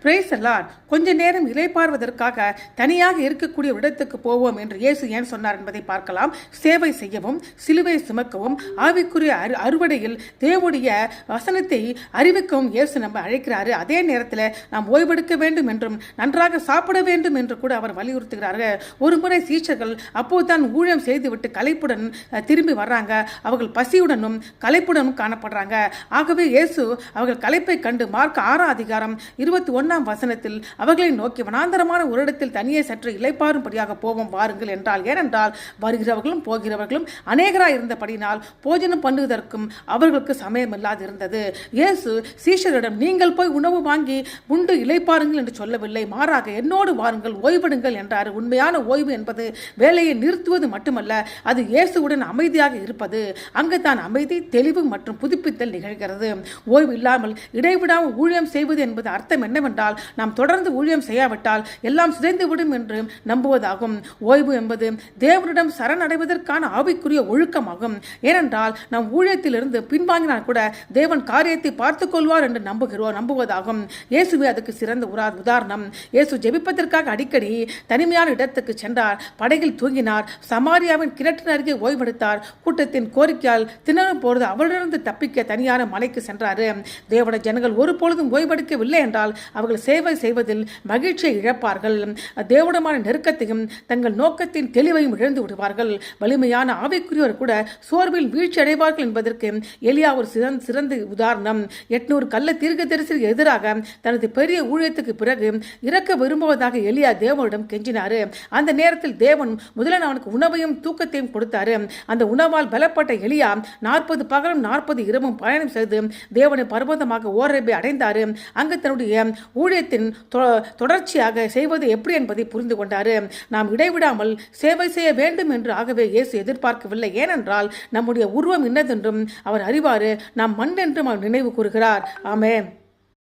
Price அல்லாஹ். கொஞ்ச நேரம் இளைப்பாறுவதற்காக தனியாக இருக்கக்கூடிய இடத்துக்கு போவோம் என்று இயேசு ஏன் சொன்னார் என்பதை பார்க்கலாம். சேவை செய்யவும் சிலுவை சுமக்கவும் ஆவிக்குரிய அறுவடையில் தேவனுடைய வசனத்தை அறிவிக்கவும் இயேசு நம்ம அழைக்கிறாரு. அதே நேரத்தில் நாம் ஓய்வெடுக்க வேண்டும் என்றும் நன்றாக சாப்பிட வேண்டும் என்று கூட அவர் வலியுறுத்துகிறார்கள். ஒரு முறை சீஷர்கள் அப்போதுதான் ஊழியம் செய்துவிட்டு களைப்புடன் திரும்பி வர்றாங்க. அவர்கள் பசியுடனும் களைப்புடனும் காணப்படுறாங்க. ஆகவே இயேசு அவர்கள் களைப்பை கண்டு மார்க் 6:21 அவர்களை நோக்கி வனாந்தரமான ஒரு இடத்தில் தனியே சற்று இளைப்பாறும்படியாக போவோம் வாருங்கள் என்றால். ஏனென்றால் வருகிறவர்களும் போகிறவர்களும் அநேகராய் இருந்தபடினால் போஜனம் பண்ணுவதற்கும் அவர்களுக்கு சமயம் இல்லாது இருந்தது. இயேசு சீஷரிடம் நீங்கள் போய் உணவு வாங்கி உண்டு இளைப்பாருங்கள் என்று சொல்லவில்லை. மாறாக என்னோடு வாருங்கள் ஓய்வெடுங்கள் என்றார். உண்மையான ஓய்வு என்பது வேலையை நிறுத்துவது மட்டுமல்ல, அது இயேசுவுடன் அமைதியாக இருப்பது. அங்கு தான் அமைதி, தெளிவு மற்றும் புதுப்பித்தல் நிகழ்கிறது. ஓய்வு இல்லாமல் இடைவிடாமல் ஊழியம் செய்வது என்பது அர்த்தம் என்னவென்றால் நாம் தொடர்ந்து ஊழியம் செய்யாவிட்டால் எல்லாம் சிதைந்துவிடும் என்று நம்புவதாகும். ஓய்வு என்பது தேவனிடம் சரணடைவதற்கான ஆவிக்குரிய ஒழுக்கமாகும். ஏனென்றால் நாம் ஊழியத்திலிருந்து பின்வாங்கினால் கூட தேவன் காரியத்தை பார்த்துக் கொள்வார் என்று நம்புவதாகும். இயேசுவே அதுக்கு சிறந்த உதாரணம். இயேசு ஜெபிப்பதற்காக அடிக்கடி தனிமையான இடத்துக்கு சென்றார். படகில் தூங்கினார். சமாரியாவின் கிணற்றின் அருகே ஓய்வெடுத்தார். கூட்டத்தின் கோரிக்கையால் திணறும் பொழுது அவரிடமிருந்து தப்பிக்க தனியான மலைக்கு சென்றார். தேவனுடைய ஜனங்கள் ஒரு பொழுதும் ஓய்வெடுக்கவில்லை என்றால் அவர்கள் சேவை செய்வதில் மகிழ்ச்சியை இழப்பார்கள். தேவனுமான நெருக்கத்தையும் தங்கள் நோக்கத்தின் தெளிவையும் இழந்து விடுவார்கள். வலிமையான ஆவிக்குரியவர் கூட சோர்வில் வீழ்ச்சி அடைவார்கள் என்பதற்கு எலியா ஒரு சிறந்த உதாரணம். 800 கள்ள தீர்க்கதரிசிக்கு எதிராக தனது பெரிய ஊழியத்துக்கு பிறகு இறக்க விரும்புவதாக எலியா தேவனிடம் கெஞ்சினார். அந்த நேரத்தில் தேவன் முதலில் அவனுக்கு உணவையும் தூக்கத்தையும் கொடுத்தாரு. அந்த உணவால் பலப்பட்ட எலியா 40 பகலும் 40 இரவும் பயணம் செய்து தேவனை பர்வதமாக ஓரேபை அடைந்தார். அங்கு தன்னுடைய ஊழியத்தின் தொடர்ச்சியாக செய்வது எப்படி என்பதை புரிந்து கொண்டார். நாம் இடைவிடாமல் சேவை செய்ய வேண்டும் என்று ஆகவே இயேசு எதிர்பார்க்கவில்லை. ஏனென்றால் நம்முடைய உருவம் இன்னதென்றும் அவர் அறிவார். நாம் மண் என்றும் அவர் நினைவு கூறுகிறார். ஆமென்.